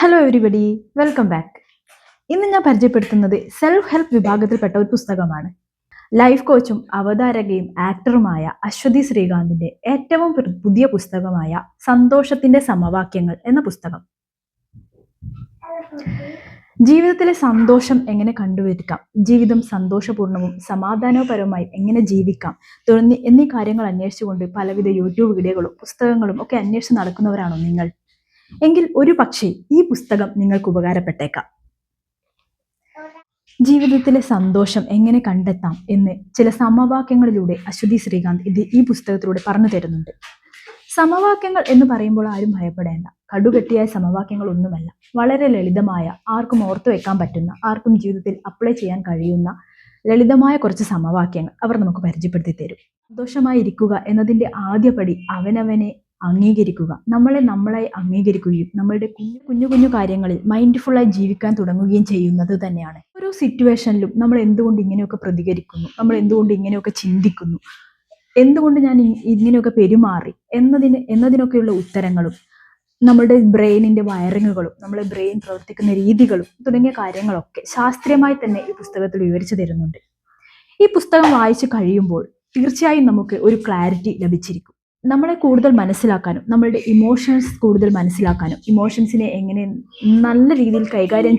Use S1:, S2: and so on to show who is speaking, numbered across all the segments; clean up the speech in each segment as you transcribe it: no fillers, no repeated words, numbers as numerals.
S1: Hello everybody, welcome back. ഇന്ന് ഞാൻ പരിചയപ്പെടുത്തുന്നത് സെൽഫ് ഹെൽപ്പ് വിഭാഗത്തിൽപ്പെട്ട ഒരു പുസ്തകമാണ്. ലൈഫ് കോച്ചും അവതാരകയും ആക്ടറുമായ അശ്വതി ശ്രീകാന്തിന്റെ ഏറ്റവും പുതിയ പുസ്തകമായ സന്തോഷത്തിന്റെ സമവാക്യങ്ങൾ എന്ന പുസ്തകം. ജീവിതത്തിലെ സന്തോഷം എങ്ങനെ കണ്ടുവരിക്കാം, ജീവിതം സന്തോഷപൂർണ്ണവും സമാധാനപരവുമായി എങ്ങനെ ജീവിക്കാം എന്നീ കാര്യങ്ങൾ അന്വേഷിച്ചുകൊണ്ട് പലവിധ യൂട്യൂബ് വീഡിയോകളും പുസ്തകങ്ങളും ഒക്കെ അന്വേഷിച്ച് നടക്കുന്നവരാണോ നിങ്ങൾ? എങ്കിൽ ഒരു പക്ഷേ ഈ പുസ്തകം നിങ്ങൾക്ക് ഉപകാരപ്പെട്ടേക്കാം. ജീവിതത്തിലെ സന്തോഷം എങ്ങനെ കണ്ടെത്താം എന്ന് ചില സമവാക്യങ്ങളിലൂടെ അശ്വതി ശ്രീകാന്ത് ഈ പുസ്തകത്തിലൂടെ പറഞ്ഞു തരുന്നുണ്ട്. സമവാക്യങ്ങൾ എന്ന് പറയുമ്പോൾ ആരും ഭയപ്പെടേണ്ട, കടുകെട്ടിയായ സമവാക്യങ്ങൾ ഒന്നുമല്ല. വളരെ ലളിതമായ, ആർക്കും ഓർത്തു വെക്കാൻ പറ്റുന്ന, ആർക്കും ജീവിതത്തിൽ അപ്ലൈ ചെയ്യാൻ കഴിയുന്ന ലളിതമായ കുറച്ച് സമവാക്യങ്ങൾ അവർ നമുക്ക് പരിചയപ്പെടുത്തി തരും. സന്തോഷമായിരിക്കുക എന്നതിൻ്റെ ആദ്യപടി അവനവനെ അംഗീകരിക്കുക, നമ്മളായി അംഗീകരിക്കുകയും നമ്മളുടെ കുഞ്ഞു കുഞ്ഞു കാര്യങ്ങളിൽ മൈൻഡ്ഫുള്ളായി ജീവിക്കാൻ തുടങ്ങുകയും ചെയ്യുന്നത് തന്നെയാണ്. ഓരോ സിറ്റുവേഷനിലും നമ്മൾ എന്തുകൊണ്ട് ഇങ്ങനെയൊക്കെ പ്രതികരിക്കുന്നു, നമ്മൾ എന്തുകൊണ്ട് ഇങ്ങനെയൊക്കെ ചിന്തിക്കുന്നു, എന്തുകൊണ്ട് ഞാൻ ഇങ്ങനെയൊക്കെ പെരുമാറി എന്നതിനൊക്കെയുള്ള ഉത്തരങ്ങളും നമ്മുടെ ബ്രെയിനിന്റെ വയറിങ്ങുകളും നമ്മുടെ ബ്രെയിൻ പ്രവർത്തിക്കുന്ന രീതികളും തുടങ്ങിയ കാര്യങ്ങളൊക്കെ ശാസ്ത്രീയമായി തന്നെ ഈ പുസ്തകത്തിൽ വിവരിച്ചു തരുന്നുണ്ട്. ഈ പുസ്തകം വായിച്ചു കഴിയുമ്പോൾ തീർച്ചയായും നമുക്ക് ഒരു ക്ലാരിറ്റി ലഭിച്ചിരിക്കും. നമ്മളെ കൂടുതൽ മനസ്സിലാക്കാനും നമ്മളുടെ ഇമോഷൻസ് കൂടുതൽ മനസ്സിലാക്കാനും ഇമോഷൻസിനെ എങ്ങനെ നല്ല രീതിയിൽ കൈകാര്യം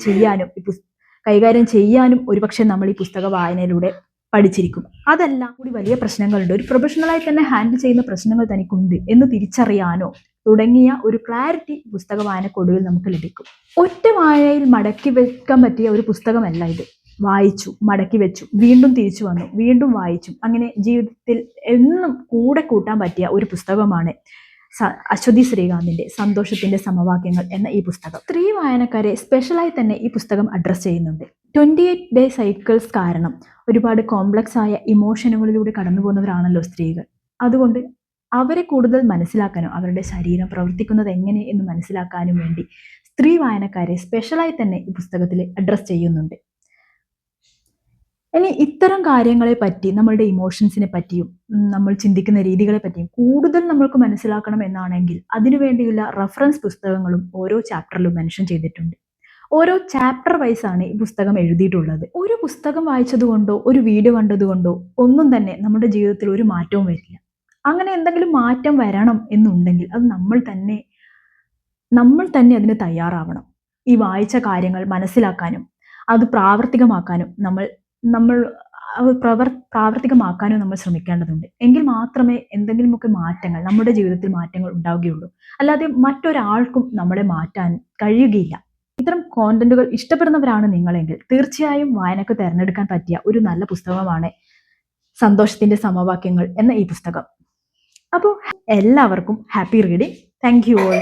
S1: ചെയ്യാനും ഒരുപക്ഷെ നമ്മൾ ഈ പുസ്തക വായനയിലൂടെ പഠിച്ചിരിക്കും. അതെല്ലാം കൂടി വലിയ പ്രശ്നങ്ങളുണ്ട്, ഒരു പ്രൊഫഷണലായി തന്നെ ഹാൻഡിൽ ചെയ്യുന്ന പ്രശ്നങ്ങൾ തനിക്കുണ്ട് എന്ന് തിരിച്ചറിയാനോ തുടങ്ങിയ ഒരു ക്ലാരിറ്റി പുസ്തക വായനക്കൊടുവിൽ നമുക്ക് ലഭിക്കും. ഒറ്റ വായനയിൽ മടക്കി വെക്കാൻ പറ്റിയ ഒരു പുസ്തകമല്ല ഇത്. വായിച്ചു, മടക്കി വെച്ചു, വീണ്ടും തിരിച്ചു വന്നു, വീണ്ടും വായിച്ചു, അങ്ങനെ ജീവിതത്തിൽ എന്നും കൂടെ കൂട്ടാൻ പറ്റിയ ഒരു പുസ്തകമാണ് അശ്വതി ശ്രീകാന്തിന്റെ സന്തോഷത്തിന്റെ സമവാക്യങ്ങൾ എന്ന ഈ പുസ്തകം. സ്ത്രീ വായനക്കാരെ സ്പെഷ്യലായി തന്നെ ഈ പുസ്തകം അഡ്രസ് ചെയ്യുന്നുണ്ട്. 28 ഡേ സൈക്കിൾസ് കാരണം ഒരുപാട് കോംപ്ലക്സ് ആയ ഇമോഷനുകളിലൂടെ കടന്നു പോകുന്നവരാണല്ലോ സ്ത്രീകൾ. അതുകൊണ്ട് അവരെ കൂടുതൽ മനസ്സിലാക്കാനും അവരുടെ ശരീരം പ്രവർത്തിക്കുന്നത് എങ്ങനെ എന്ന് മനസ്സിലാക്കാനും വേണ്ടി സ്ത്രീ വായനക്കാരെ സ്പെഷ്യലായി തന്നെ ഈ പുസ്തകത്തിൽ അഡ്രസ് ചെയ്യുന്നുണ്ട്. ഇനി ഇത്തരം കാര്യങ്ങളെ പറ്റി, നമ്മളുടെ ഇമോഷൻസിനെ പറ്റിയും നമ്മൾ ചിന്തിക്കുന്ന രീതികളെ പറ്റിയും കൂടുതൽ നമ്മൾക്ക് മനസ്സിലാക്കണം എന്നാണെങ്കിൽ അതിനുവേണ്ടിയുള്ള റഫറൻസ് പുസ്തകങ്ങളും ഓരോ ചാപ്റ്ററിലും മെൻഷൻ ചെയ്തിട്ടുണ്ട്. ഓരോ ചാപ്റ്റർ വൈസാണ് ഈ പുസ്തകം എഴുതിയിട്ടുള്ളത്. ഒരു പുസ്തകം വായിച്ചതുകൊണ്ടോ ഒരു വീഡിയോ കണ്ടതുകൊണ്ടോ ഒന്നും തന്നെ നമ്മുടെ ജീവിതത്തിൽ ഒരു മാറ്റവും വരില്ല. അങ്ങനെ എന്തെങ്കിലും മാറ്റം വരണം എന്നുണ്ടെങ്കിൽ അത് നമ്മൾ തന്നെ അതിന് തയ്യാറാവണം. ഈ വായിച്ച കാര്യങ്ങൾ മനസ്സിലാക്കാനും അത് പ്രാവർത്തികമാക്കാനും പ്രാവർത്തികമാക്കാനും നമ്മൾ ശ്രമിക്കേണ്ടതുണ്ട്. എങ്കിൽ മാത്രമേ എന്തെങ്കിലുമൊക്കെ മാറ്റങ്ങൾ നമ്മുടെ ജീവിതത്തിൽ മാറ്റങ്ങൾ ഉണ്ടാവുകയുള്ളൂ. അല്ലാതെ മറ്റൊരാൾക്കും നമ്മളെ മാറ്റാൻ കഴിയുകയില്ല. ഇത്തരം കോണ്ടന്റുകൾ ഇഷ്ടപ്പെടുന്നവരാണ് നിങ്ങളെങ്കിൽ തീർച്ചയായും വായനക്ക് തിരഞ്ഞെടുക്കാൻ പറ്റിയ ഒരു നല്ല പുസ്തകമാണ് സന്തോഷത്തിന്റെ സമവാക്യങ്ങൾ എന്ന ഈ പുസ്തകം. അപ്പോൾ എല്ലാവർക്കും happy reading. Thank you all.